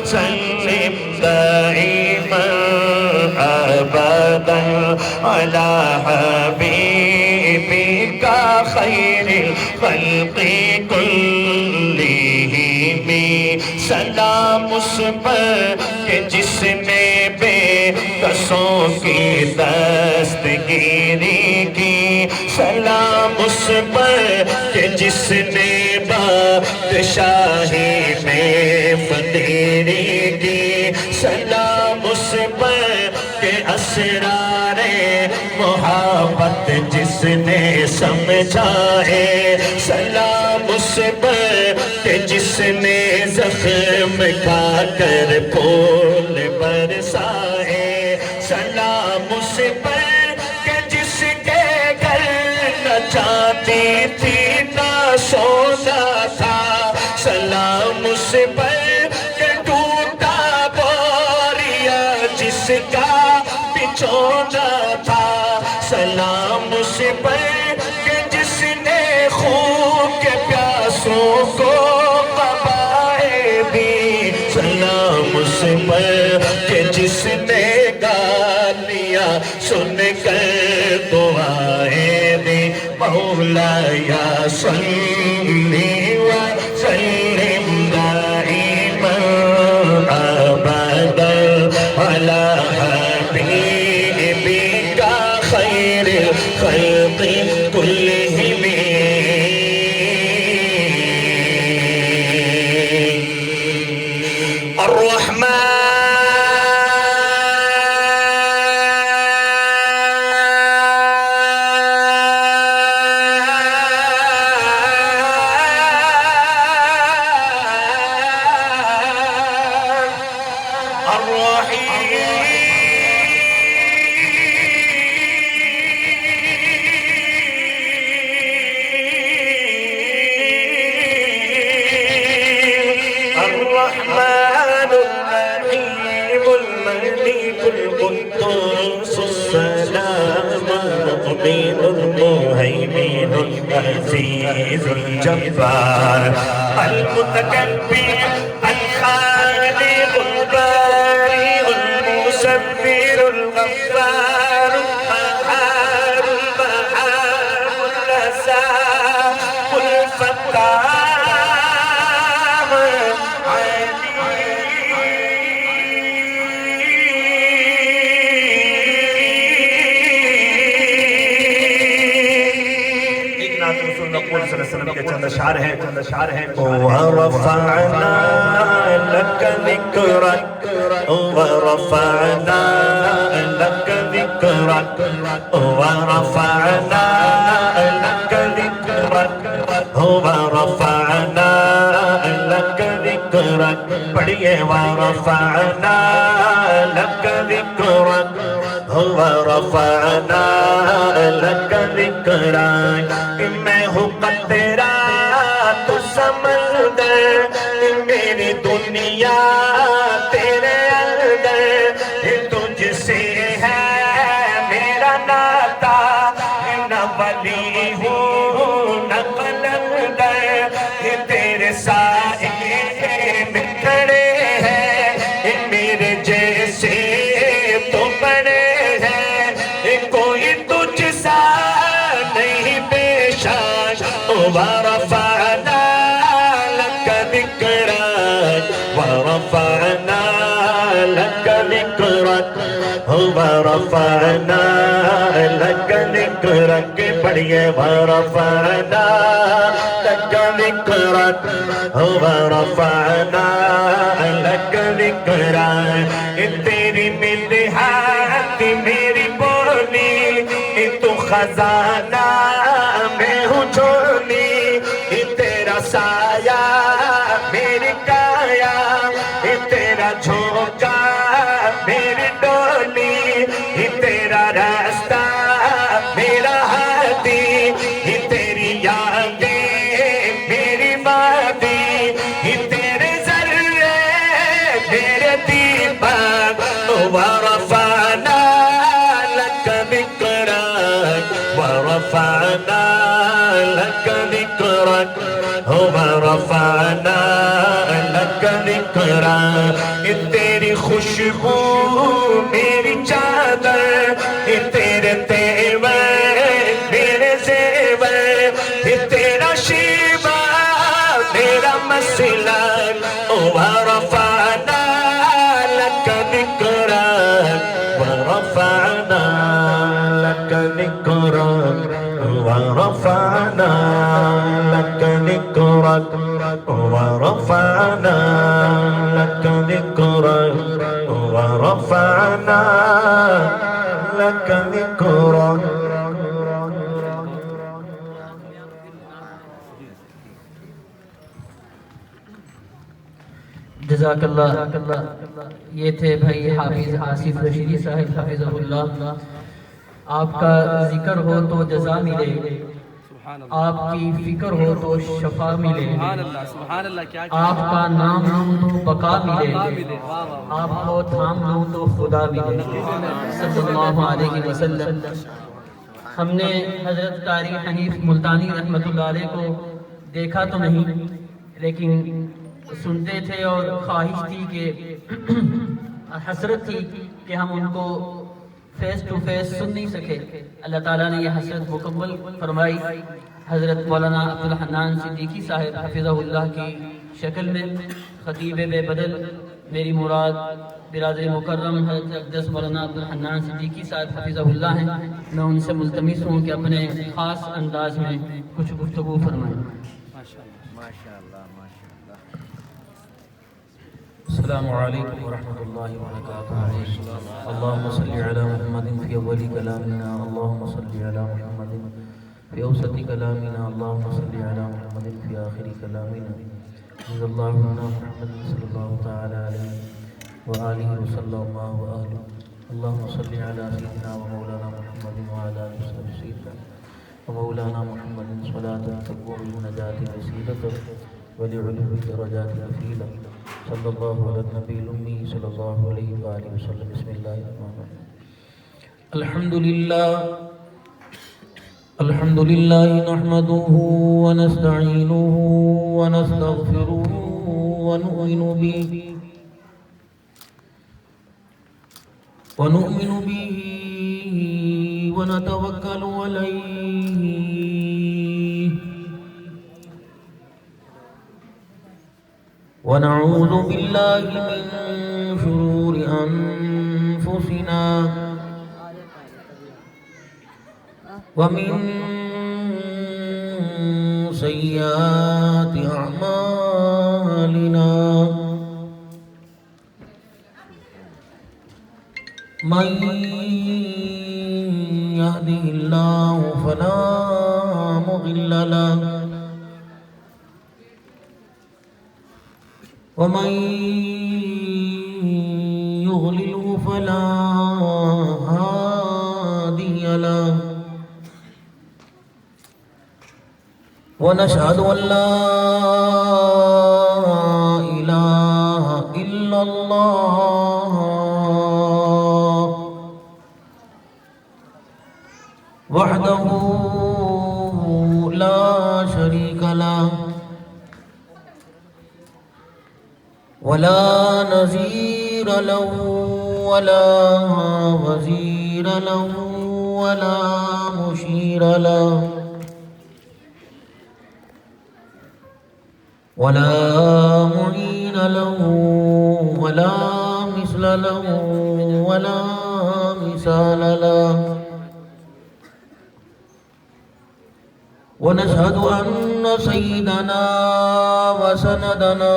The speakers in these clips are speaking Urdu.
سلم دائما أبدا على حبيبك خير الخلق كلهم سلام اس پر کہ جس نے بے کسوں کی دستگیری کی سلام اس پر کہ جس نے بادشاہی میں فقیری کی سلام اس پر کہ اسرار محبت جس نے سمجھائے سلام اس پر کہ جس نے زخم کھا کر پھول برسائے سلام اس پر کہ جس کے گھر نہ چاندی تھی نہ سونا تھا سلام اس پر کہ ٹوٹا بوریا جس کا بچھونا تھا سلام اس پر کہ جس نے خون کے پیاسوں کو سلام اس پر کہ جس نے گالیاں سن کر دعائیں دی مولا یا صلی وسلم دائما ابدا علی حبیبک خیر الخلق کلہم الرحمن الرحيم الملك القدوس السلام المؤمن المهيمن العزيز الجبار المتكبر الخالق البارئ المصور الغفار القهار البهار الرزاق الفتاح رسول صلی اللہ علیہ وسلم کے چند اشعار ہیں وَرَفَعْنَا لَكَ ذِكْرَكَ وَرَفَعْنَا لَكَ ذِكْرَكَ وَرَفَعْنَا لَكَ ذِكْرَكَ وَرَفَعْنَا لَكَ ذِكْرَكَ پڑھئے وَرَفَعْنَا لَكَ ذِكْرَكَ وَرَفَعْنَا لَكَ ذِكْرَكَ میں ہوں قطرہ تو سمندر میری دنیا تیرے اندر تجھ سے ہے میرا ناتا نہ ولی ہوں نہ قلندر تیرے سائے میں کھڑے ہیں میرے جیسے تو بڑے ہیں کوئی تجھ سا نہیں پیشان ورفعنا لك ذكرك ورفعنا لك ذكرك ورفعنا لك ذكرك پڑھئے ورفعنا لك ذكرك ورفعنا لك ذكرك تیری مدحات میری بولی تو خزانہ میں ہوں جھولی تیرا سایہ میری کایا تیرا جھونکا میری ڈولی تیرا راستہ میرا ہاتھی تیری یادیں میری وادی تیرے ذرے میرے دیپک ورفعنا لك ذكرك ورفعنا لك ذكرك ورفعنا لك ذكرك یہ تیری خوشبو میری چادر، یہ تیرے تیور میرے زیور، یہ تیرا شیبہ میرا مسلک، ورفعنا لك ذکرک، ورفعنا لك ذکرک، ورفعنا لك ذکرک، ورفعنا لك ذکرک، ورفعنا لك ذکرک. جزاک اللہ. یہ تھے بھائی حافظ آصف رشیدی صاحب حفظہ اللہ. آپ کا ذکر ہو تو جزا ملے، آپ کی فکر ہو تو شفا ملے، آپ کا نام لوں تو بقا ملے، آپ کو تھام لوں تو خدا ملے صلی اللہ علیہ وسلم. ہم نے حضرت قاری حنیف ملتانی رحمۃ اللہ علیہ کو دیکھا تو نہیں، لیکن سنتے تھے اور خواہش تھی کہ حسرت تھی کہ ہم ان کو فیس ٹو فیس سن نہیں سکے. اللہ تعالیٰ نے یہ حسرت مکمل فرمائی. حضرت مولانا عبدالحنان صدیقی صاحب حفظہ اللہ کی شکل میں خطیب بے بدل میری مراد برادر مکرم حضرت اقدس مولانا عبدالحنان صدیقی صاحب حفظہ اللہ ہیں. میں ان سے ملتمس ہوں کہ اپنے خاص انداز میں کچھ گفتگو فرمائیں. السلام علیکم ورحمۃ اللہ وبرکاتہ. اللہم صلی علی محمد فی اول کلامنا، اللہم صلی علی محمد فی اوسط کلامنا، اللہم صلی علی محمد فی آخر کلامنا. رضی اللہ عنہ محمد صلی اللہ تعالی علیہ وآلہ وسلم وآلہ. اللہم صلی علی سیدنا و مولانا محمد وعلی آلہ سیدنا و مولانا محمد صلاة تقوم بنجات وسیلة ولعلو درجات وفیلة. صلی اللہ علیہ النبی الامی صلی اللہ علیہ وآلہ وسلم. بسم اللہ الرحمن الرحیم. الحمد للہ نحمده ونستعینه ونستغفره ونؤمن به ونتوکل علیہ ونعوذ باللہ من شرور انفسنا ومن سیئات اعمالنا. من يهده الله فلا مضل له ومن يضلل فلا هادي له. ونشهد أن لا إله إلا الله وحده لا شريك له ولا نظير له ولا وزير له ولا مشير له ولا معين له ولا مثل له ولا مثال له. ونشهد أن سيدنا وسندنا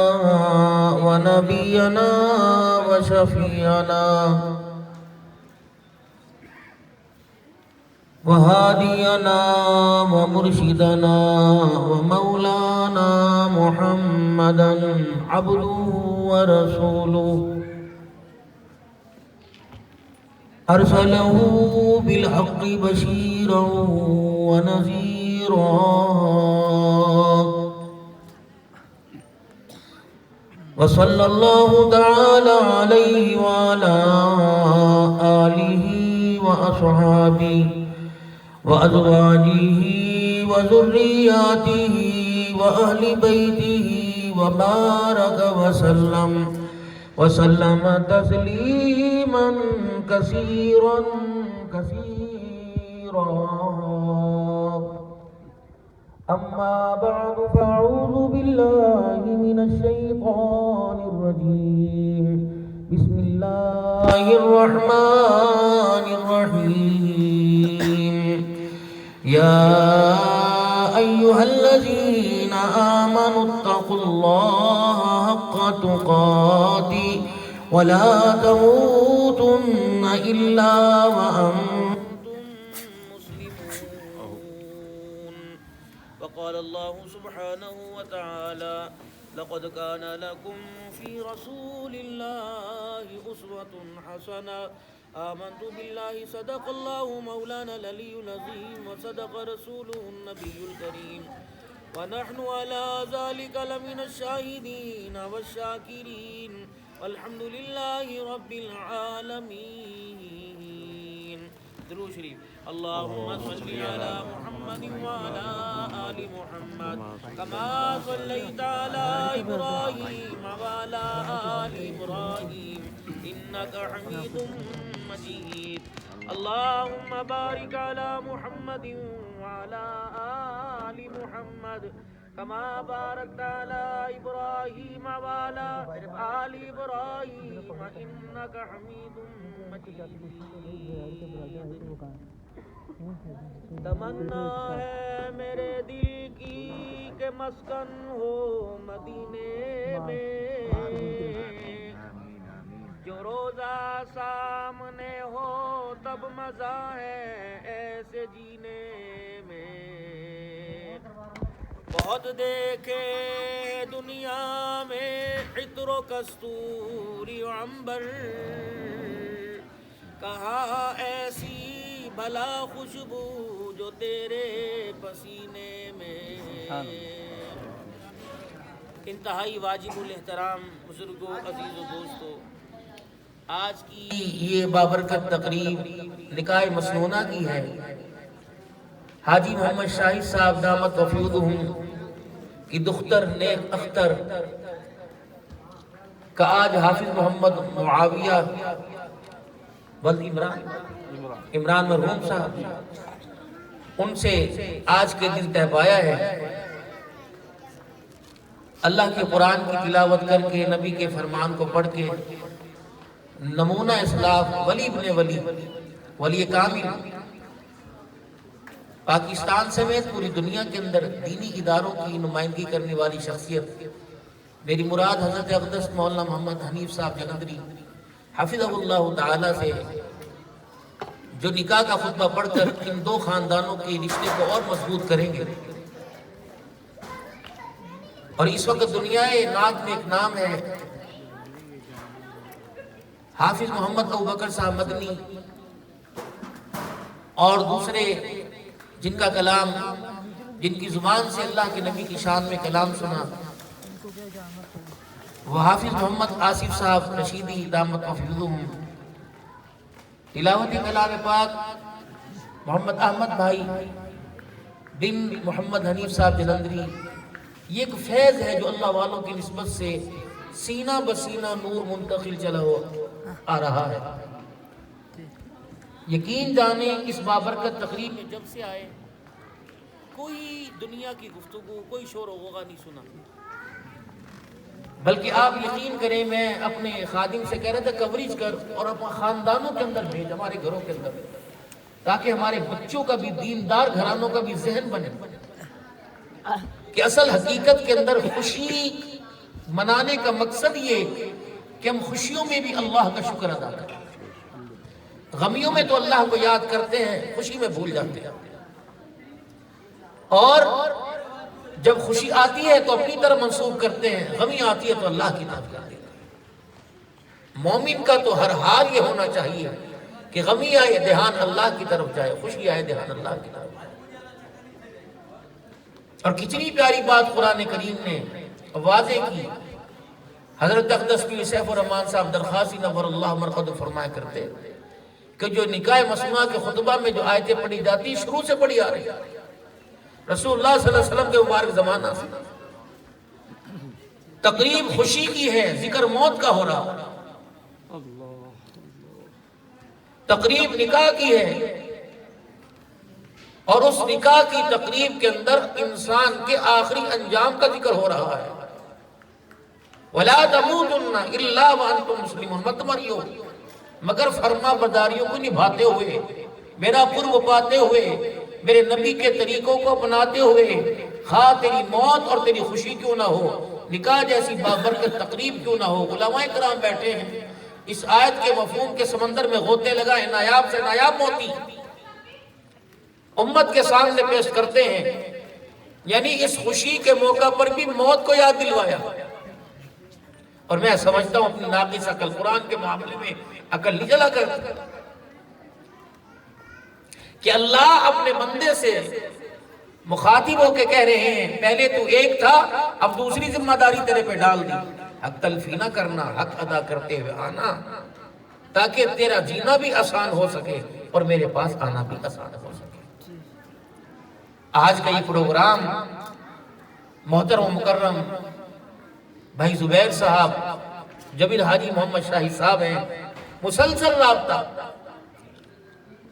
ونبينا وشفيعنا وهادينا ومرشدنا ومولانا محمدا عبده ورسوله أرسله بالحق بشيرا ونذيرا وصلى الله تعالى عليه وعلى آله وأصحابه وأزواجه وذرياته وأهل بيته وبارك وسلم وسلم تسليما كثيرا كثيرا. أما بعد فأعوذ بالله من الشيطان الرجيم. بسم الله الرحمن الرحيم. يا أيها الذين آمنوا اتقوا الله حق تقاته ولا تموتن إلا وأنتم مسلمون. وقال الله سبحانه وتعالى: لقد كان لكم في رسول الله أسوة حسنة. آمنت بالله صدق الله مولانا العلي العظيم وصدق رسوله النبي الكريم ونحن على ذلك لمن الشاهدين والشاكرين والحمد لله رب العالمين. درود شریف. اللهم صل على محمد وعلى آل محمد كما صليت على إبراهيم وعلى آل إبراهيم إنك حميد مجيد. اللهم بارك على محمد وعلى آل محمد كما باركت على إبراهيم وعلى آل إبراهيم إنك حميد مجيد. تمنا ہے میرے دل کی کہ مسکن ہو مدینے میں، جو روزہ سامنے ہو تب مزہ ہے ایسے جینے میں. بہت دیکھے دنیا میں عطر و کستوری و عنبر، کہاں ایسی بھلا خوشبو جو تیرے پسینے میں. انتہائی واجب الاحترام بزرگوں، عزیز و دوستو، آج کی یہ بابرکت تقریب نکاح مسنونہ کی ہے. حاجی محمد شاہد صاحب دامت وفیودہم کی دختر نیک اختر کا آج حافظ محمد معاویہ عمران مرحوم صاحب ان سے آج کے دن تہ پایا ہے. اللہ کے قرآن کی تلاوت کر کے، نبی کے فرمان کو پڑھ کے، نمونہ اسلاف ولی ابن ولی کامل پاکستان سمیت پوری دنیا کے اندر دینی اداروں کی نمائندگی کرنے والی شخصیت میری مراد حضرت اقدس مولانا محمد حنیف صاحب جلندری حفظہ اللہ تعالی سے جو نکاح کا خطبہ پڑھ کر ان دو خاندانوں کے رشتے کو اور مضبوط کریں گے. اور اس وقت دنیا ناک میں ایک نام ہے حافظ محمد ابوبکر صاحب مدنی، اور دوسرے جن کا کلام، جن کی زبان سے اللہ کے نبی کی شان میں کلام سنا، وہ حافظ محمد آصف صاحب رشیدی دامت وفیودہم. تلاوت کلام پاک محمد احمد بھائی بن محمد حنیف صاحب جلندری، یہ ایک فیض ہے جو اللہ والوں کی نسبت سے سینہ بسینہ نور منتقل چلا ہوا آ رہا ہے. یقین جانے اس بابرکت تقریب میں جب سے آئے کوئی دنیا کی گفتگو، کوئی شور و غوغا نہیں سنا، بلکہ آپ یقین کریں میں اپنے خادم سے کہہ رہا تھا کوریج کر اور اپنے خاندانوں کے اندر بھیج، ہمارے گھروں کے اندر، تاکہ ہمارے بچوں کا بھی، دیندار گھرانوں کا بھی ذہن بنے کہ اصل حقیقت کے اندر خوشی منانے کا مقصد یہ کہ ہم خوشیوں میں بھی اللہ کا شکر ادا کریں. غمیوں میں تو اللہ کو یاد کرتے ہیں، خوشی میں بھول جاتے ہیں. اور جب خوشی آتی ہے تو اپنی طرف منسوب کرتے ہیں، غمی آتی ہے تو اللہ کی طرف کرتے ہیں. مومن کا تو ہر حال یہ ہونا چاہیے کہ غمی آئے دھیان اللہ کی طرف جائے، خوشی آئے دھیان اللہ کی طرف جائے. اور کتنی پیاری بات قرآن کریم نے واضح کی. حضرت اقدس پیر سیف الرحمان صاحب درخواسی نور اللہ مرقد فرمایا کرتے کہ جو نکاح مسنونہ کے خطبہ میں جو آیتیں پڑھی جاتی شروع سے پڑھی آ رہی رسول اللہ صلی اللہ علیہ وسلم کے مبارک زمانہ سے، تقریب خوشی کی ہے، ذکر موت کا ہو رہا ہے، تقریب نکاح کی ہے، اور اس نکاح کی تقریب کے اندر انسان کے آخری انجام کا ذکر ہو رہا ہے۔ وَلَا تَمُوتُنَّ إِلَّا وَأَنْتُمْ مُسْلِمُونَ، مت مریو مگر فرما برداریوں کو نبھاتے ہوئے، میرا قرب پاتے ہوئے، میرے نبی کے طریقوں کو اپناتے ہوئے، خواہ تیری موت اور تیری خوشی کیوں نہ ہو، نکاح جیسی بابرکت تقریب کیوں نہ ہو۔ علماء کرام بیٹھے ہیں، اس آیت کے مفہوم کے سمندر میں غوطے لگائے، نایاب سے نایاب موتی امت کے سامنے پیش کرتے ہیں، یعنی اس خوشی کے موقع پر بھی موت کو یاد دلوایا۔ اور میں سمجھتا ہوں اپنی ناقص عقل، قرآن کے معاملے میں عقل نہیں چلا کرتا کہ اللہ اپنے بندے سے مخاطب ہو کے کہہ رہے ہیں، پہلے تو ایک تھا، اب دوسری ذمہ داری تیرے پہ ڈال دی، حق تلفی نہ کرنا، حق ادا کرتے ہوئے آنا، تاکہ تیرا جینا بھی آسان ہو سکے اور میرے پاس آنا بھی آسان ہو سکے۔ آج کا یہ پروگرام محترم و مکرم بھائی زبیر صاحب، جبیر حاجی محمد شاہی صاحب ہیں، مسلسل رابطہ،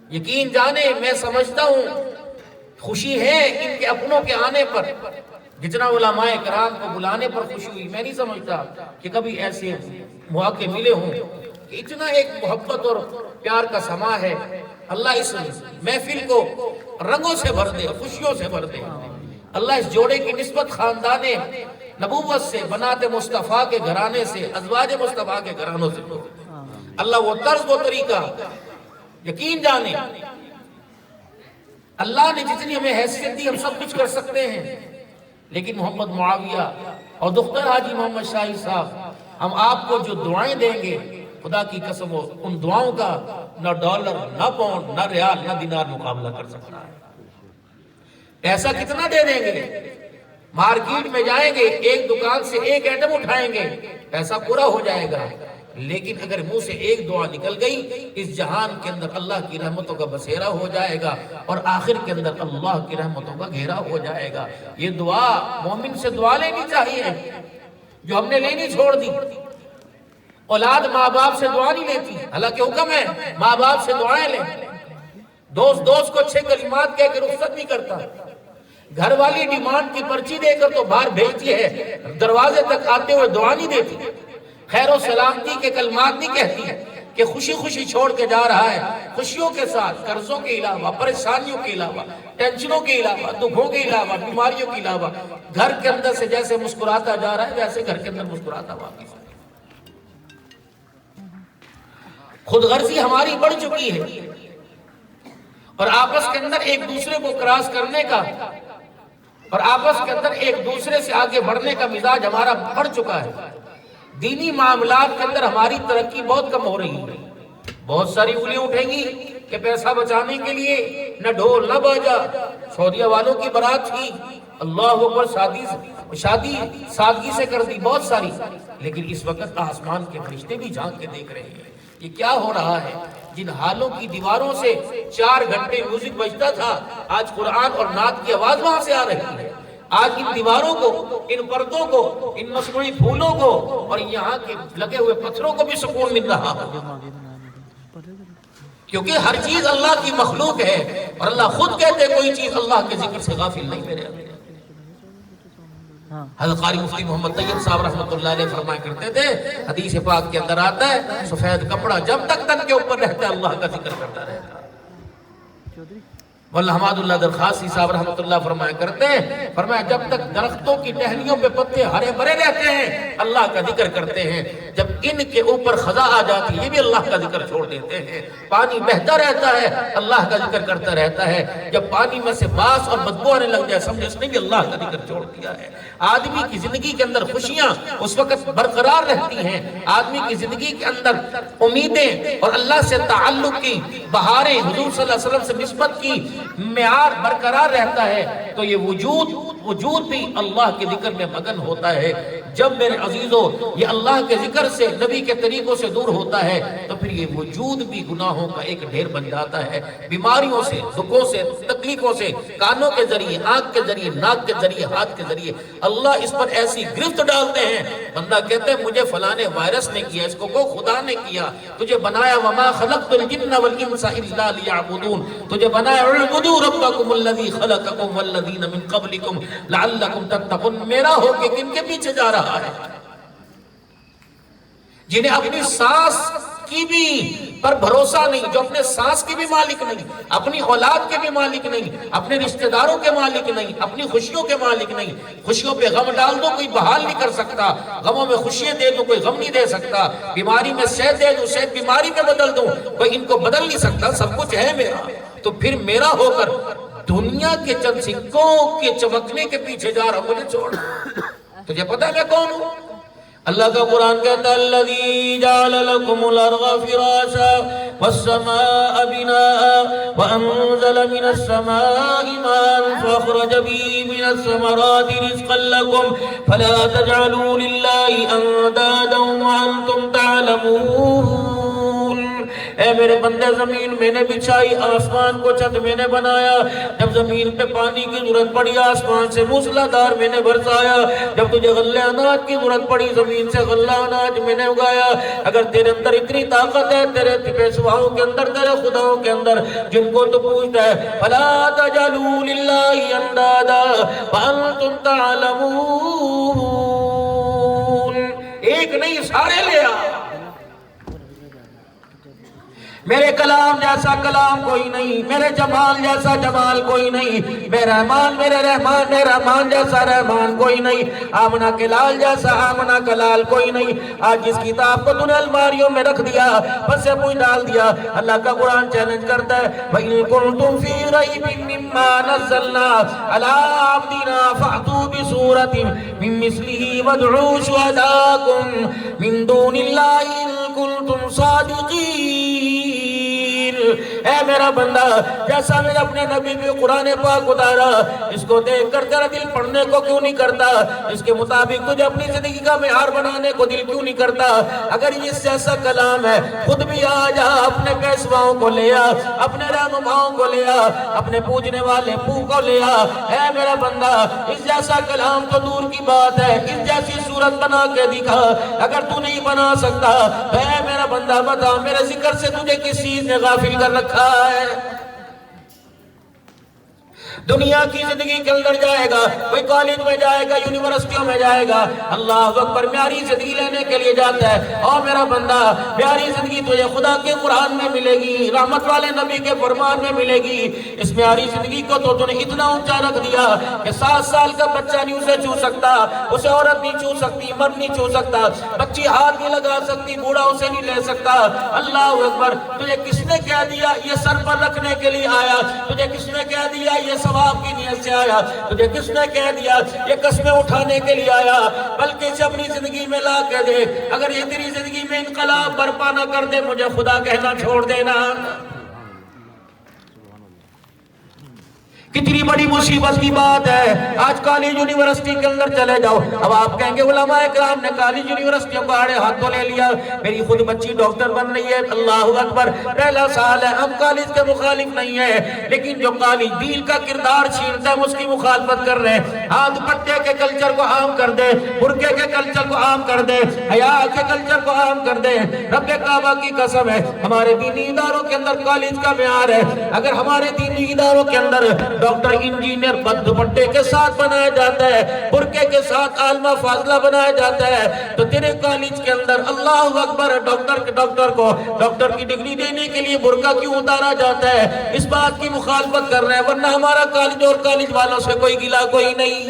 یقین جانے میں سمجھتا ہوں خوشی ہے ان کے اپنوں کے آنے پر، جتنا علماء کرام کو بلانے پر خوشی ہوئی، میں نہیں سمجھتا کہ کبھی ایسے مواقع ملے ہوں کہ اتنا ایک محبت اور پیار کا سما ہے۔ اللہ اس محفل کو رنگوں سے بھر دے، خوشیوں سے بھر دے۔ اللہ اس جوڑے کی نسبت خاندان نبوت سے، بنات مصطفیٰ کے گھرانے سے، ازواج مصطفیٰ کے گھرانوں سے، اللہ وہ طرز و طریقہ، یقین جانے اللہ نے جتنی ہمیں حیثیت دی ہم سب کچھ کر سکتے ہیں، لیکن محمد معاویہ اور دختر حاجی محمد شاہی صاحب ہم آپ کو جو دعائیں دیں گے، خدا کی قسم ہو ان دعاؤں کا نہ ڈالر، نہ پاؤنڈ، نہ ریال، نہ دینار مقابلہ کر سکتا ہے۔ پیسہ کتنا دے دیں گے، مارکیٹ میں جائیں گے، ایک دکان سے ایک ایٹم اٹھائیں گے، پیسہ پورا ہو جائے گا، لیکن اگر منہ سے ایک دعا نکل گئی، اس جہان کے اندر اللہ کی رحمتوں کا بسیرا ہو جائے گا، اور آخر کے اندر اللہ کی رحمتوں کا گھیرا ہو جائے گا۔ یہ دعا مومن سے دعا لینی چاہیے، جو ہم نے لینی چھوڑ دی۔ اولاد ماں باپ سے دعا نہیں لیتی، حالانکہ حکم ہے ماں باپ سے دعائیں لیں۔ دوست کو اچھے کلمات کہہ کے رخصت نہیں کرتا، گھر والی ڈیمانڈ کی پرچی دے کر تو باہر بھیجتی ہے، دروازے تک آتے ہوئے دعا نہیں دیتی، خیر و سلامتی کے کلمات نہیں کہتی کہ خوشی خوشی چھوڑ کے جا رہا ہے، خوشیوں کے ساتھ، قرضوں کے علاوہ، پریشانیوں کے علاوہ، ٹینشنوں کے علاوہ، دکھوں کے علاوہ، بیماریوں کے علاوہ، گھر کے اندر سے جیسے مسکراتا جا رہا ہے ویسے گھر کے اندر مسکراتا واپس۔ خود غرضی ہماری بڑھ چکی ہے، اور آپس کے اندر ایک دوسرے کو کراس کرنے کا اور آپس کے اندر ایک دوسرے سے آگے بڑھنے کا مزاج ہمارا بڑھ چکا ہے۔ دینی معاملات کے اندر ہماری ترقی بہت کم ہو رہی ہے، بہت ساری انگلیاں اٹھیں گی کہ پیسہ بچانے کے لیے نہ ڈھول نہ باجا، سعودیہ والوں کی برات تھی، اللہ اکبر، شادی سادگی سے کر دی بہت ساری، لیکن اس وقت آسمان کے فرشتے بھی جھانک کے دیکھ رہے ہیں یہ کیا ہو رہا ہے۔ جن حالوں کی دیواروں سے 4 گھنٹے میوزک بجتا تھا، آج قرآن اور نعت کی آواز وہاں سے آ رہی ہے۔ آج ان دیواروں کو، ان پردوں کو، ان مصنوعی پھولوں کو اور یہاں کے لگے ہوئے پتھروں کو بھی سکون مل رہا ہے، کیونکہ ہر چیز اللہ کی مخلوق ہے، اور اللہ خود کہتے ہیں کوئی چیز اللہ کے ذکر سے غافل نہیں میرے اللہ۔ حضرت قاری مفتی محمد طیب صاحب رحمۃ اللہ علیہ فرمایا کرتے تھے، حدیث پاک کے اندر آتا ہے، سفید کپڑا جب تک تن کے اوپر رہتا ہے اللہ کا ذکر کرتا رہتا ہے۔ مولانا حماد اللہ درخواسی صاحب رحمۃ اللہ فرمایا کرتے ہیں، فرمایا جب تک درختوں کی ٹہنیوں پہ پتے ہرے بھرے رہتے ہیں اللہ کا ذکر کرتے ہیں، جب ان کے اوپر خزاں آ جاتی ہے یہ بھی اللہ کا ذکر چھوڑ دیتے ہیں۔ پانی بہتا رہتا ہے اللہ کا ذکر کرتا رہتا ہے، جب پانی میں سے باس اور بدبو آنے لگ جائے سمجھے اس نے بھی اللہ کا ذکر چھوڑ دیا ہے۔ آدمی کی زندگی کے اندر خوشیاں اس وقت برقرار رہتی ہیں، آدمی کی زندگی کے اندر امیدیں اور اللہ سے تعلق کی بہاریں، حضور صلی اللہ علیہ وسلم سے نسبت کی معیار برقرار رہتا ہے، تو یہ وجود وجود بھی اللہ کے ذکر میں مگن ہوتا ہے۔ جب میرے عزیزو یہ اللہ کے ذکر سے، نبی کے طریقوں سے دور ہوتا ہے تو پھر یہ وجود بھی گناہوں کا ایک ڈھیر بن جاتا ہے، بیماریوں سے، دکھوں سے، تکلیفوں سے، کانوں کے ذریعے، آنکھ کے ذریعے، ناک کے ذریعے، ہاتھ کے ذریعے اللہ اس پر ایسی گرفت ڈالتے ہیں، بندہ کہتے ہیں مجھے فلانے وائرس نے کیا، اس کو خدا نے کیا، تجھے بنایا وما خلقت الجن والانس الا لیعبدون، تجھے بنایا اعبدوا ربکم الذی خلقکم والذین من قبلکم لعلکم تتقون، میرا ہو کے کن کے پیچھے جا رہا ہے؟ جنہیں اپنی سانس کی بھی پر بھروسہ نہیں، جو اپنے سانس کی بھی مالک نہیں، اپنی اولاد کے بھی مالک نہیں، اپنے رشتہ داروں کے مالک نہیں، اپنی خوشیوں کے مالک نہیں، خوشیوں پہ غم ڈال دو کوئی بحال نہیں کر سکتا، غموں میں خوشیاں دے دو کوئی غم نہیں دے سکتا، بیماری میں صحت دے دو صحت بیماری میں بدل دو کوئی ان کو بدل نہیں سکتا، سب کچھ ہے میرا، تو پھر میرا ہو کر دنیا کے چند سکوں کے چمکنے کے پیچھے جا رہا ہوں، مجھے چھوڑ، تجھے پتہ ہے میں کون ہوں؟ اللہ کا قرآن کہتا ہے الذی جعل لکم الارض فراشا والسماء بناء وانزل من السماء ماء فاخرج به من الثمرات رزقا لکم فلا تجعلوا للہ اندادا وانتم تعلمون۔ اے میرے بندے زمین میں نے بچھائی، آسمان کو چھت میں نے بنایا، جب زمین پہ پانی کی ضرورت پڑی آسمان سے موسلادھار میں نے برسایا، جب تجھے غلہ اناج کی ضرورت پڑی زمین سے غلہ اناج میں نے اگایا، اگر تیرے اندر اتنی طاقت ہے تیرے پیشواؤں کے اندر، تیرے خداؤں کے اندر جن کو تو پوچھتا ہے فلا تجعلوا للہ اندادا وانتم تعلمون، ایک نہیں سارے لے آ، میرے کلام جیسا کلام کوئی نہیں، میرے جمال جیسا جمال کوئی نہیں، میرے رحمان جیسا رحمان کوئی نہیں، آمنہ کے لال جیسا آمنہ کا لال کوئی نہیں۔ آج جس کتاب کو تو نے الماریوں میں رکھ دیا، بس سے پوچھ ڈال دیا، اللہ کا قرآن چیلنج کرتا ہے وَإِن كُنتُمْ فِي رَيْبٍ مِّمَّا نَزَّلْنَا عَلَىٰ عَبْدِنَا فَأْتُوا بِسُورَةٍ مِّن مِّثْلِهِ وَادْعُوا شُهَدَاءَكُم مِّن دُونِ اللَّهِ إِن كُنتُمْ صَادِقِينَ۔ اے میرا بندہ، جیسا میں اپنے نبی بھی قرآن پاک اتارا، اس کو دیکھ کر تیرا دل پڑھنے کو کیوں نہیں کرتا؟ اس کے مطابق تجھے اپنی زندگی کا معیار بنانے کو دل کیوں نہیں کرتا؟ اگر یہ جیسا کلام ہے، خود بھی آ جا، اپنے پیشواؤں کو لے آ، اپنے رہنماؤں کو لے آ، اپنے پوجنے والے پو کو لے آ۔ اے میرا بندہ، اس جیسا کلام تو دور کی بات ہے، اس جیسی صورت بنا کے دکھا، اگر تو نہیں بنا سکتا تو اے میرا بندہ بتا میرے ذکر سے تجھے کس چیز نے غافل کر رکھا ہے؟ دنیا کی زندگی کے اندر جائے گا، کوئی کالج میں جائے گا، یونیورسٹیوں میں جائے گا، اللہ اکبر، پیاری زندگی لینے کے لیے جاتا ہے۔ اور میرا بندہ، پیاری زندگی تجھے خدا کے قرآن میں ملے گی، رحمت والے نبی کے فرمان میں ملے گی۔ اس پیاری زندگی کو تو نے اتنا اونچا رکھ دیا کہ 7 سال کا بچہ نہیں اسے چھو سکتا، اسے عورت نہیں چھو سکتی، مرد نہیں چھو سکتا، بچی ہاتھ نہیں لگا سکتی، بوڑھا اسے نہیں لے سکتا۔ اللہ اکبر، تجھے کس نے کہہ دیا یہ سر پر رکھنے کے لیے آیا؟ تجھے کس نے کہہ دیا یہ ثواب کی نیت سے آیا؟ تجھے کس نے کہہ دیا یہ قسمیں اٹھانے کے لیے آیا؟ بلکہ اسے اپنی زندگی میں لا کے دے، اگر یہ تیری زندگی میں انقلاب برپا نہ کر دے مجھے خدا کہنا چھوڑ دینا۔ کتنی بڑی مصیبت کی بات ہے۔ آج کالج یونیورسٹی کے اندر چلے جاؤ، اب آپ کہیں گے علماء کرام نے کالج یونیورسٹیوں کو آڑے ہاتھوں لے لیا، میری خود بچی ڈاکٹر بن رہی ہے، اللہ اکبر، پہلا سال ہے، ہم کالج کے مخالف نہیں ہیں، لیکن جو کالج دین کا کردار چھینتا ہے اس کی مخالفت کر رہے ہیں۔ ہاں، دوپٹے کے کلچر کو عام کر دے، برقعے کے کلچر کو عام کر دے، حیا کے کلچر کو عام کر دے۔ رب کعبہ کی قسم ہے، ہمارے دینی اداروں کے اندر کالج کا معیار ہے، اگر ہمارے دینی اداروں کے اندر ڈاکٹر انجینئر بد دوپٹے کے ساتھ بنایا جاتا ہے، برقعے کے ساتھ عالمہ فاضلہ بنایا جاتا ہے، تو تیرے کالج کے اندر اللہ اکبر ڈاکٹر کو ڈاکٹر کی ڈگری دینے کے لیے برقع کیوں اتارا جاتا ہے؟ اس بات کی مخالفت کر رہے ہیں، ورنہ ہمارا کالج اور کالج والوں سے کوئی گلہ کوئی نہیں۔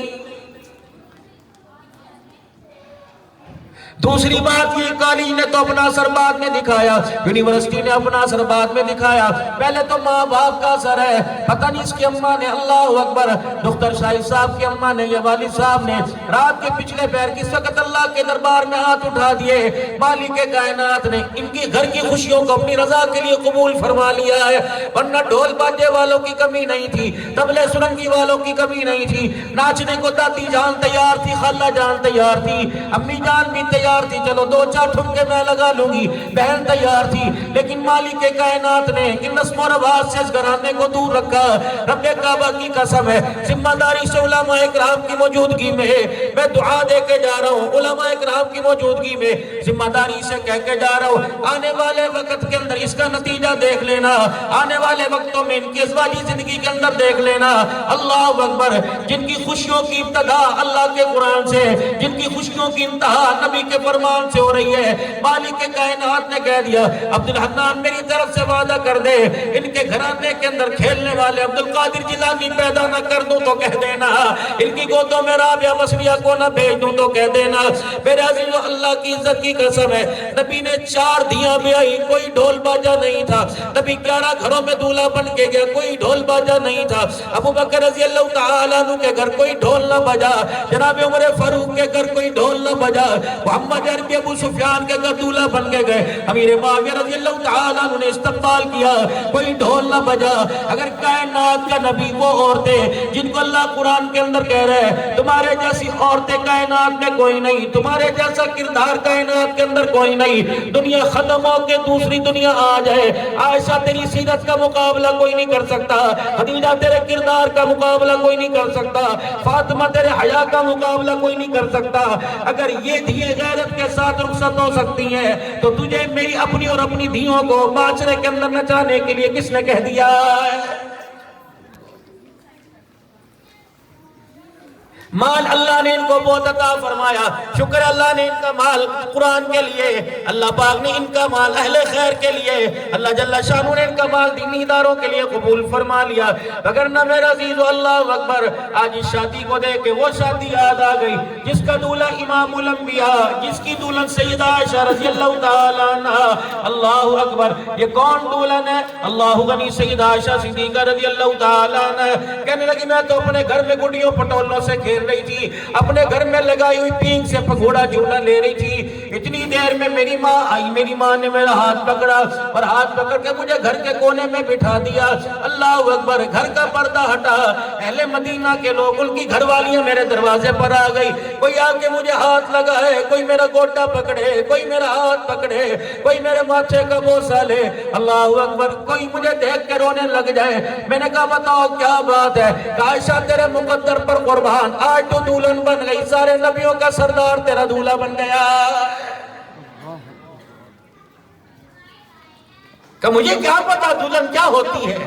دوسری بات یہ کالج نے تو اپنا اثر بعد میں دکھایا، یونیورسٹی نے اپنا اثر بعد میں دکھایا، پہلے تو ماں باپ کا اثر ہے۔ پتہ نہیں اس کی اماں نے، اللہ اکبر، دختر شاہد صاحب کی اماں نے، یہ والد صاحب نے رات کے پچھلے پیر کس وقت اللہ کے دربار میں ہاتھ اٹھا دیے، مالک کائنات نے ان کی گھر کی خوشیوں کو اپنی رضا کے لیے قبول فرما لیا ہے، ورنہ ڈھول باجے والوں کی کمی نہیں تھی، طبلے سرنگی والوں کی کمی نہیں تھی، ناچنے کو دادی جان تیار تھی، خالہ جان تیار تھی، امی جان بھی تیار تھی، چلو دو چار ٹھمکے میں لگا لوں گی، بہن تیار تھی، لیکن مالک کائنات نے ان رسم و رواج سے اس گھرانے کو دور رکھا۔ رب کعبہ کی قسم ہے، ذمہ داری سے علماء اکرام کی موجودگی میں میں دعا دے کے جا رہا ہوں، علماء اکرام کی موجودگی میں ذمہ داری سے کہہ کے جا رہا ہوں، آنے والے وقت کے اندر اس کا نتیجہ دیکھ لینا، آنے والے وقتوں میں ان کی ازواجی زندگی کے اندر دیکھ لینا۔ اللہ اکبر، جن کی خوشیوں کی ابتدا اللہ کے قرآن سے، جن کی خوشیوں کی انتہا نبی کے فرمان سے ہو رہی ہے، مالک کائنات نے کہہ دیا عبدالحنان میری طرف سے وعدہ کر دے، ان کے گھرانے کے اندر کھیلنے والے عبدالقادر جیلانی پیدا نہ کر دوں تو کہہ دینا، ان کی گودوں میں رابعہ مسریہ کو نہ بھیج دوں تو کہہ دینا۔ میرے عزیز اللہ کی عزت کی قسم ہے، نبی نے 4 دیاں بیائی، کوئی ڈھول باجا نہیں تھا، نبی 11 گھروں میں دولہا بن کے گیا، کوئی ڈھول باجا نہیں تھا، ابو بکر رضی اللہ تعالیٰ عنہ کے گھر کوئی ڈھول نہ بجا، جناب عمر فاروق کے گھر کوئی ڈھول نہ بجا، محمد عربی ابو سفیان کے گھر دولہا بن کے گئے، امیر معاویہ رضی اللہ تعالیٰ عنہ نے استقبال کیا، کوئی ڈھول نہ بجا۔ اگر کائنات کا نبی وہ عورتیں جن کو اللہ قرآن کے اندر کہہ رہے ہیں تمہارے جیسی عورتیں کائنات میں کوئی نہیں، تمہارے جیسا کردار کائنات کے اندر کوئی نہیں، دنیا ختم ہو کے دوسری دنیا آ جائے، عائشہ تیری سیرت کا مقابلہ کوئی نہیں کر سکتا، خدیجہ تیرے کردار کا مقابلہ کوئی نہیں کر سکتا، فاطمہ تیرے حیا کا مقابلہ کوئی نہیں کر سکتا۔ اگر یہ دھیے غیرت کے ساتھ رخصت ہو سکتی ہیں تو تجھے میری اپنی اور اپنی دھیوں کو معاشرے کے اندر نچانے کے لیے کس نے کہہ دیا ہے؟ مال اللہ نے ان کو بہت عطا فرمایا، شکر اللہ نے ان کا مال قرآن کے لیے، اللہ پاک نے ان کا مال اہل خیر کے لیے، اللہ جل شانہ نے ان کا مال دینی اداروں کے لیے قبول فرما لیا۔ اگر نہ میرا عزیز اللہ اکبر، آج اس شادی کو دیکھ کے وہ شادی یاد آ گئی جس کا دولہا امام الانبیاء، جس کی دلہن سیدہ عائشہ رضی اللہ تعالیٰ عنہ، اللہ اکبر، یہ کون دلہن ہے؟ اللہ غنی سیدہ عائشہ صدیقہ رضی اللہ تعالیٰ عنہ کہنے لگی میں تو اپنے گھر میں گڈیوں پٹولوں سے کھیل رہی تھی، اپنے گھر میں لگائی ہوئی پینگ سے پگھوڑا جھولا لے رہی تھی، اتنی دیر میں میری ماں آئی، میری ماں نے میرا ہاتھ پکڑا اور ہاتھ پکڑ کے مجھے گھر کے کونے میں بٹھا دیا۔ اللہ اکبر، گھر کا پردہ ہٹا، اہل مدینہ کے لوگ، ان کی گھر والیاں میرے دروازے پر آ گئی، کوئی آ کے مجھے ہاتھ لگائے، کوئی میرا گوٹا پکڑے، کوئی میرا ہاتھ پکڑے، کوئی میرے ماتھے کا بوسہ لے، اللہ اکبر، کوئی مجھے دیکھ کے رونے لگ جائے۔ میں نے کہا بتاؤ کیا بات ہے؟ عائشہ تیرے مقدر پر قربان، آج تو دلہن بن گئی، سارے نبیوں کا سردار تیرا دولہا بن گیا۔ کہ مجھے کیا پتا دلہن کیا ہوتی ہے؟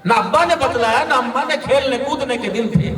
نہ ابا نے بتلایا، نہ اماں نے، کھیلنے کودنے کے دن تھے۔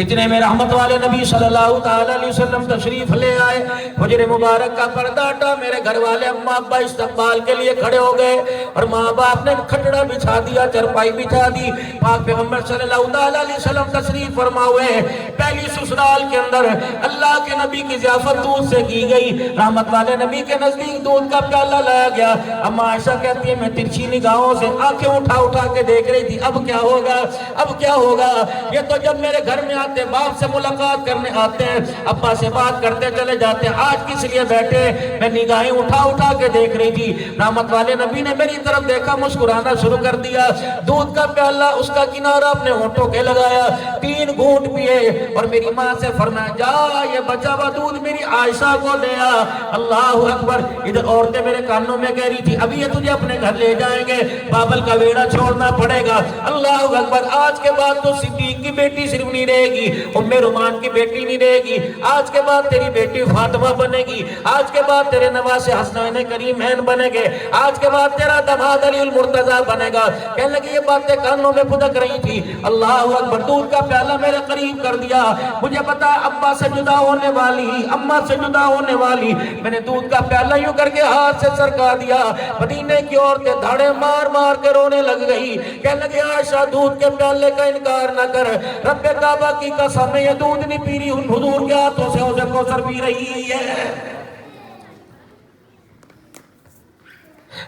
اتنے میں رحمت والے نبی صلی اللہ تعالیٰ علیہ وسلم تشریف لے آئے، حجر مبارک کا پردہ ہٹا، میرے گھر والے اماں ابا استقبال کے لیے کھڑے ہو گئے اور ماں باپ نے کھٹڑا بچھا دیا، چرپائی بچھا دی، پاک پیغمبر صلی اللہ تعالیٰ علیہ وسلم تشریف فرما ہوئے۔ پہلی سسرال کے اندر اللہ کے نبی کی ضیافت دودھ سے کی گئی، رحمت والے نبی کے نزدیک دودھ کا پیالہ لایا گیا۔ اما عائشہ کہتی ہے میں ترچھی نگاہوں سے آنکھیں اٹھا اٹھا کے دیکھ رہی تھی، اب کیا ہوگا، اب کیا ہوگا؟ یہ تو جب میرے گھر میں آتے، باپ سے ملاقات کرنے آتے ہیں، ابا سے بات کرتے چلے جاتے ہیں، آج کس لیے بیٹھے؟ میں نگاہیں اٹھا اٹھا کے دیکھ رہی تھی۔ رحمت والے نبی نے میری طرف دیکھا، مسکرانا شروع کر دیا، دودھ کا پیالہ اس کا کنارہ اپنے ہونٹوں کے لگایا، 3 گھونٹ پیے اور میری ماں سے فرمایا جا یہ بچا ہوا دودھ میری عائشہ کو دیا۔ اللہ اکبر، ادھر عورتیں میرے کانوں میں کہہ رہی تھی ابھی یہ تجھے اپنے گھر لے جائیں گے، بابل کا ویڑا چھوڑنا پڑے گا۔ اللہ اکبر، آج کے بعد تو صدیق کی بیٹی صرف نہیں رہے گی، ام رومان کی بیٹی نہیں رہے گی، آج کے بعد تیری بیٹی فاطمہ بنے گی، آج کے بعد تیرے نواسے حسنین کریمین بنے گے، آج کے بعد تیرا داماد علی المرتضیٰ بنے گا۔ کہنے لگے یہ باتیں کانوں میں پھدک رہی تھی۔ اللہ اکبر، دودھ کا پیالہ میرے قریب کر دیا، مجھے پتا ابا سے جدا ہونے والی، اماں سے جدا ہونے والی، میں نے دودھ کا پیالہ یوں کر کے ہاتھ سے سرکا دیا۔ مدینے کی عورتیں دھاڑے مار مار کے رونے لگ گئی، کہنے لگے عائشہ دودھ کے پیالے کا انکار نہ کر، رب کعبہ کی قسم یہ دودھ نہیں پی رہی، حضور کے ہاتھوں سے حوض کوثر پی رہی ہے۔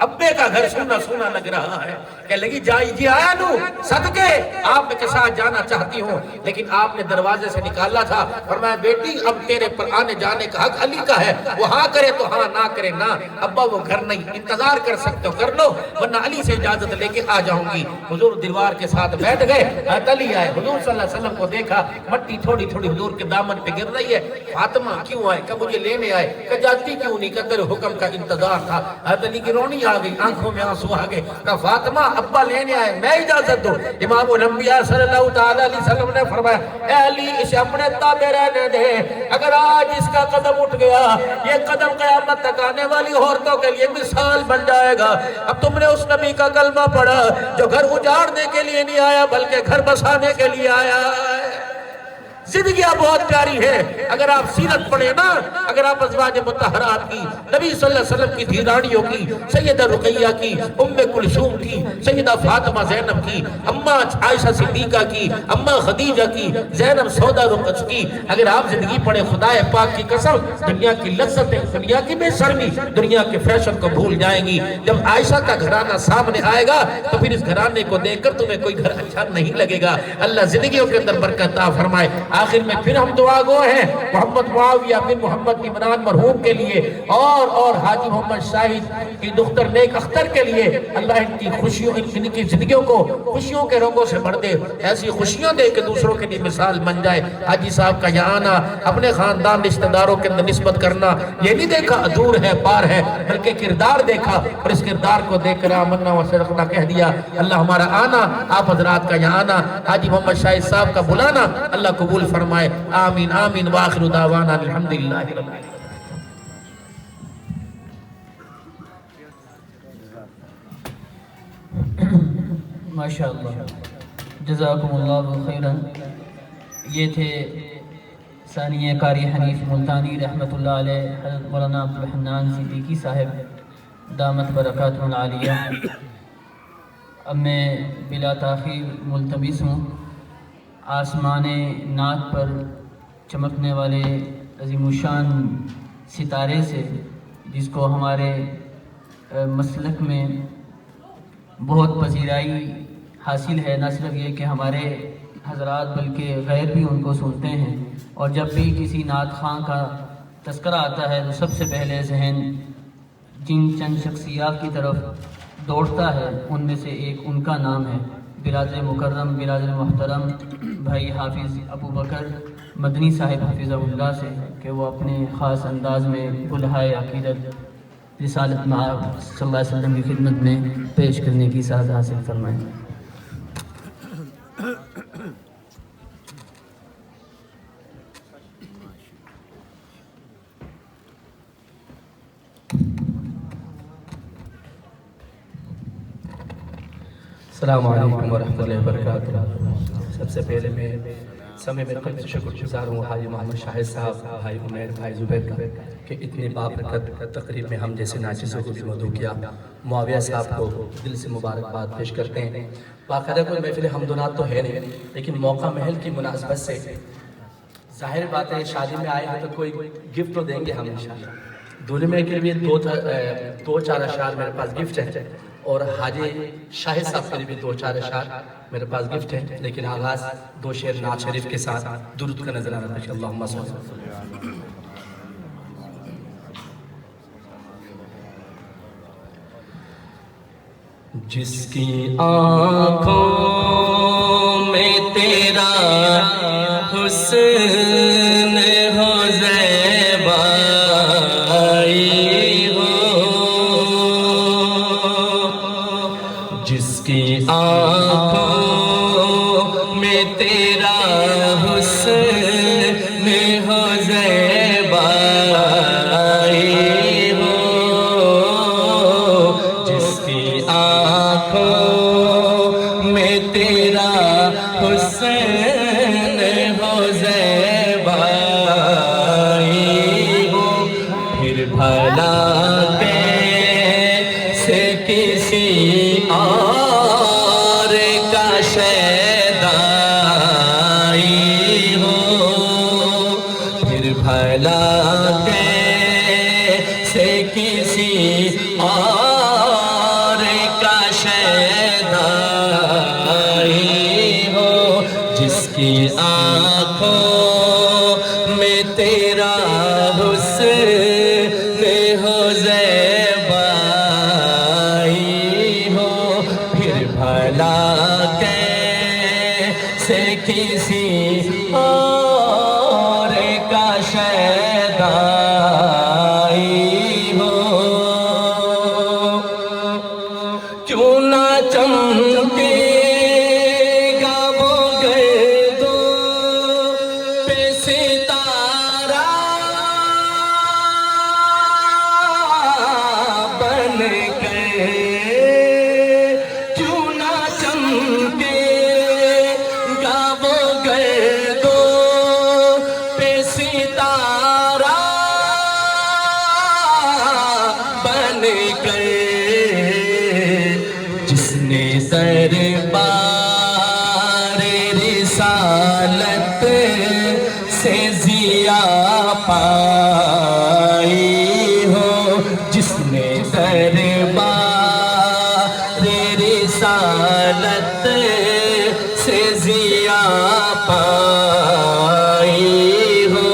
ابے کا گھر سونا سونا لگ رہا ہے، کہ لگی جی آیا نو صدقے آپ کے ساتھ جانا چاہتی ہوں، لیکن آپ نے دروازے سے نکالا تھا، فرمایا بیٹی اب تیرے پر آنے جانے کا حق علی کا ہے، وہ ہاں کرے تو ہاں، نہ کرے نہ، ابا وہ گھر نہیں، انتظار کر سکتے ہو کر لو ورنہ علی سے اجازت لے کے آ جاؤں گی۔ حضور دیوار کے ساتھ بیٹھ گئے، حضرت علی آئے، حضور صلی اللہ علیہ وسلم کو دیکھا، مٹی تھوڑی تھوڑی حضور کے دامن پہ گر رہی ہے، فاطمہ کیوں آئے؟ کہ مجھے لینے آئے، کہ جاتی کیوں نہیں؟ کہ تیرے حکم کا انتظار تھا۔ حضرت علی کی رونی آ گئی، آنکھوں میں آنسو آ گئے، کہ فاطمہ ابا لینے آئے، میں اجازت دوں۔ امام الانبیاء صلی اللہ تعالیٰ علیہ وسلم نے فرمایا اے علی اسے اپنے تابع رہنے دے، اگر آج اس کا قدم اٹھ گیا یہ قدم قیامت تک آنے والی عورتوں کے لیے مثال بن جائے گا۔ اب تم نے اس نبی کا کلمہ پڑھا جو گھر اجاڑنے کے لیے نہیں آیا بلکہ گھر بسانے کے لیے آیا ہے۔ زندگیاں بہت پیاری ہے، اگر آپ سیرت پڑھیں نا، اگر آپ ازواج مطہرات کی، نبی صلی اللہ علیہ وسلم کی دھیرانیوں کی، سیدہ رقیہ کی، ام کلثوم کی، سیدہ فاطمہ زینب کی، اماں عائشہ صدیقہ کی، اماں خدیجہ کی، زینب سودا رقص کی، اگر آپ زندگی پڑھیں خدا پاک کی قسم دنیا کی لذتیں، دنیا کی بے شرمی، دنیا کے فیشن کو بھول جائیں گی۔ جب عائشہ کا گھرانہ سامنے آئے گا تو پھر اس گھرانے کو دیکھ کر تمہیں کوئی گھر اچھا نہیں لگے گا۔ اللہ زندگیوں کے اندر برکت عطا فرمائے۔ آخر میں پھر ہم دعا گو ہیں محمد معاویہ بن محمد عمران مرحوم کے لیے اور حاجی محمد شاہد کی دختر نیک اختر کے لیے، اللہ ان کی خوشیوں، ان کی زندگیوں کو خوشیوں کے رنگوں سے بھر دے، ایسی خوشیاں دے کہ دوسروں کے لیے مثال بن جائے۔ حاجی صاحب کا یہاں آنا، اپنے خاندان رشتہ داروں کے اندر نسبت کرنا، یہ نہیں دیکھا دور ہے پار ہے، بلکہ کردار دیکھا اور اس کردار کو دیکھ کر آمنا و صدقنا کہہ دیا۔ اللہ ہمارا آنا، آپ حضرات کا یہاں آنا، حاجی محمد شاہد صاحب کا بلانا اللہ قبول فرمائے۔ آمین آمین وآخر دعوانا الحمدللہ رب العالمین۔ ماشاءاللہ، جزاکم اللہ خیرا۔ یہ تھے ثانیہ قاری حنیف ملتانی رحمۃ اللہ علیہ، حضرت مولانا عبدالحنان صدیقی صاحب دامت برکاتہ العالیہ۔ اب میں بلا تاخیر ملتمس ہوں آسمان ناک پر چمکنے والے عظیم الشان ستارے سے، جس کو ہمارے مسلک میں بہت پذیرائی حاصل ہے، نہ صرف یہ کہ ہمارے حضرات بلکہ غیر بھی ان کو سنتے ہیں، اور جب بھی کسی نعت خواں کا تذکرہ آتا ہے تو سب سے پہلے ذہن جن چند شخصیات کی طرف دوڑتا ہے ان میں سے ایک ان کا نام ہے، برادر مکرم، برادر محترم بھائی حافظ ابو بکر مدنی صاحب حفظہ اللہ سے، کہ وہ اپنے خاص انداز میں بلہائے عقیدت رسالت مآب صلی اللہ علیہ وسلم کی خدمت میں پیش کرنے کی سعادت حاصل فرمائیں۔ السلام علیکم ورحمۃ اللہ وبرکاتہ۔ سب سے پہلے میں سمے میں قلب سے شکر گزار ہوں حاجی محمد شاہد صاحب، بھائی عمیر، بھائی زبیر کا، کہ اتنی بابرکت تقریب میں ہم جیسے ناچزوں کو بھی مدعو کیا۔ معاویہ صاحب کو دل سے مبارکباد پیش کرتے ہیں۔ باقاعدہ کوئی محفل حمد و نعت تو ہے نہیں، لیکن موقع محل کی مناسبت سے ظاہر بات ہے شادی میں آئے ہیں تو کوئی گفٹ تو دیں گے ہم انشاءاللہ۔ دولہے میں کے لیے دو چار اشعار میرے پاس گفٹ ہیں، اور حاجی شاہد صاحب کے لیے بھی 2-4 اشعار میرے پاس گفٹ ہیں، لیکن آغاز 2 شعر نعت شریف کے ساتھ درود کا نظرانہ پیش۔ اللہم صل علی جس کی آنکھوں میں تیرا حسن ہو زیبائی ہو، جس کی آنکھوں میں تیرا حسن ہو زیبائی ہو، جس کی آنکھوں میں تیرا حسن ہو زیبائی ہو، پھر بھلا کیسے کسی اور کا شیدائی ہو، پھر بھلا کیسے کسی اور حسن ہو زیبائی ہو پھر بھلا کیسے کسی اور کا شیدائی ہو کیوں نہ چمکے گا وہ گردوں پہ ستارہ بن کے کیوں نہ چمکے گا وہ گردوں پہ ستارہ بن کے جس نے دربار رسالت سے ضیا پائی ہو جس نے دربار رسالت سے ضیا پائی ہو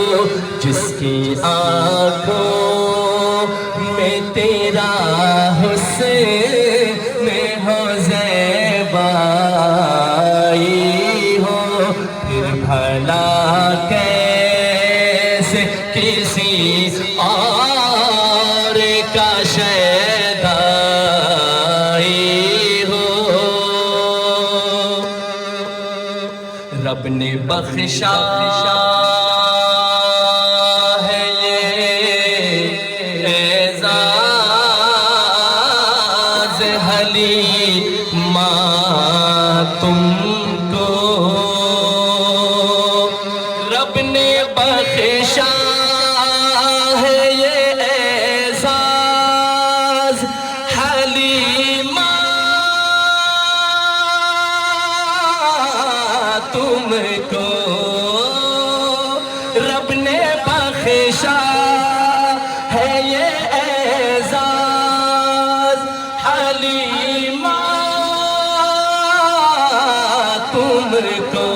جس کی آنکھوں میں تیرا حسن ہو زیبائی ہو پھر بھلا کیسے کسی اور کا شیدائی ہو رب نے بخشا ہے یہ اعزاز حلیمہ تم کو رب نے بخشا ہے یہ اعزاز حلیمہ تم کو رب نے بخشا ہے یہ اعزاز حلیمہ تم کو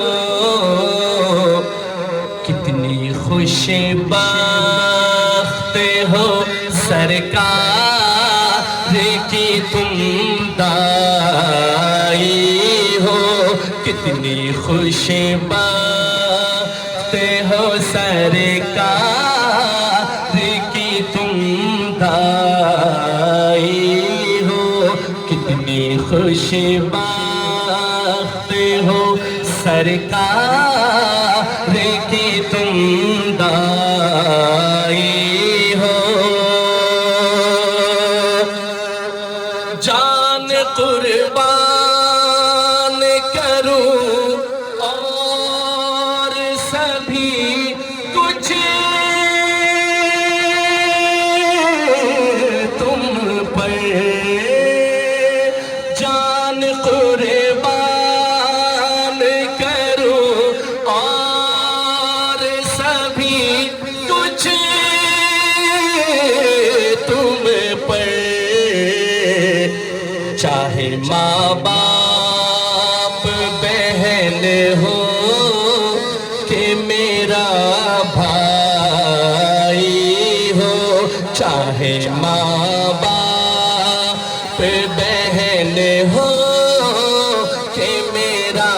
کتنی خوش بخت ہو سرکار کی تم دائی ہو کتنی خوش بخت ہو سرکار کی تم دائی ہو کتنی خوش بخت ہو سرکار کی تم دائی ہو جان قربان کروں اور سبھی کچھ تم پر جان قربان کروں اور سبھی کچھ تم پر چاہے ماں باپ بہن ہو کہ میرا بھائی ہو چاہے ماں باپ بہن ہو کہ میرا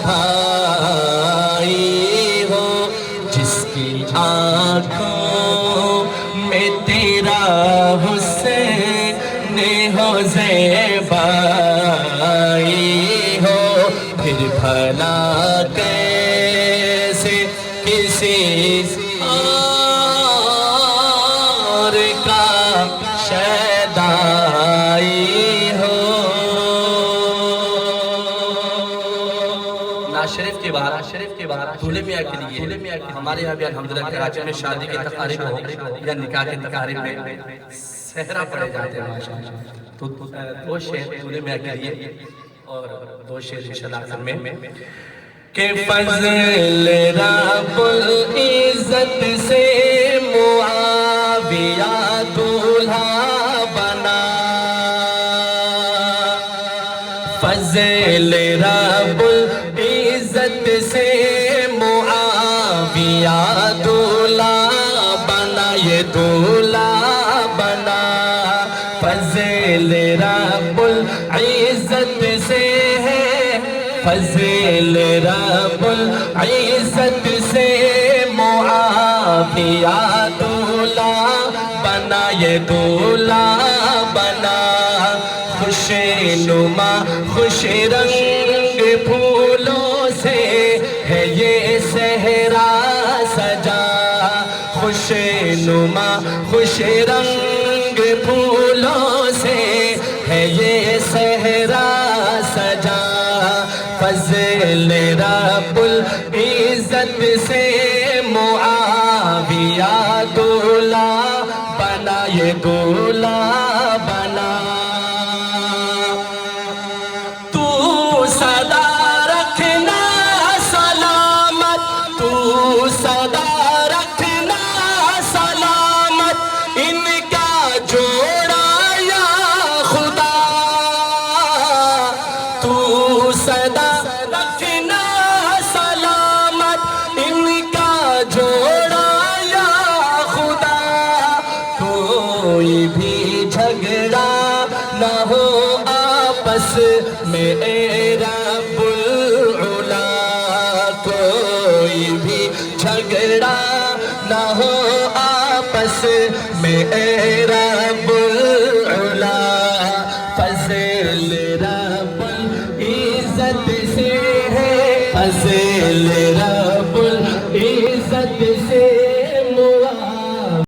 بھائی ہو جس کی آنکھوں میں تیرا حسن ہو زیبائی ہو پھر بھلا کیسے کسی اور کا شیدائی ہو ناشریف کے بعد دولہے میاں کے لیے ہمارے یہاں بھی الحمدللہ کراچی میں شادی کے تقاریب ہو یا نکاح کے تقاریب میں صحرا پڑے جاتے ہیں ماشاءاللہ تو دو شعر دولہے میاں کے لیے اور دو شعر انشاءاللہ آخر میں کہ فضل رب العزت سے معاویہ دولہا بنا فضل رب العزت سے معاویہ دولہا یہ دولہا بنا فضل رب العزت سے ہے فضل رب العزت سے معاویہ دولہا بنا یہ دولہا بنا خوش نما خوش رنگ پھولوں سے ہے یہ صحرا سجا خوش نما خوش رنگ پھولوں سے ہے یہ صحرا سجا فضل رب العزت سے معاویہ دولہا بنا یہ دولہا بنا تو صدا رکھنا سلامت تو صدا رکھنا سلامت ان کا جوڑا یا خدا تو صدا رکھنا سلامت ان کا جوڑا یا خدا کوئی بھی جھگڑا نہ ہو آپس میں اے رب العلا کوئی بھی جھگڑا نہ ہو آپس میں اے رب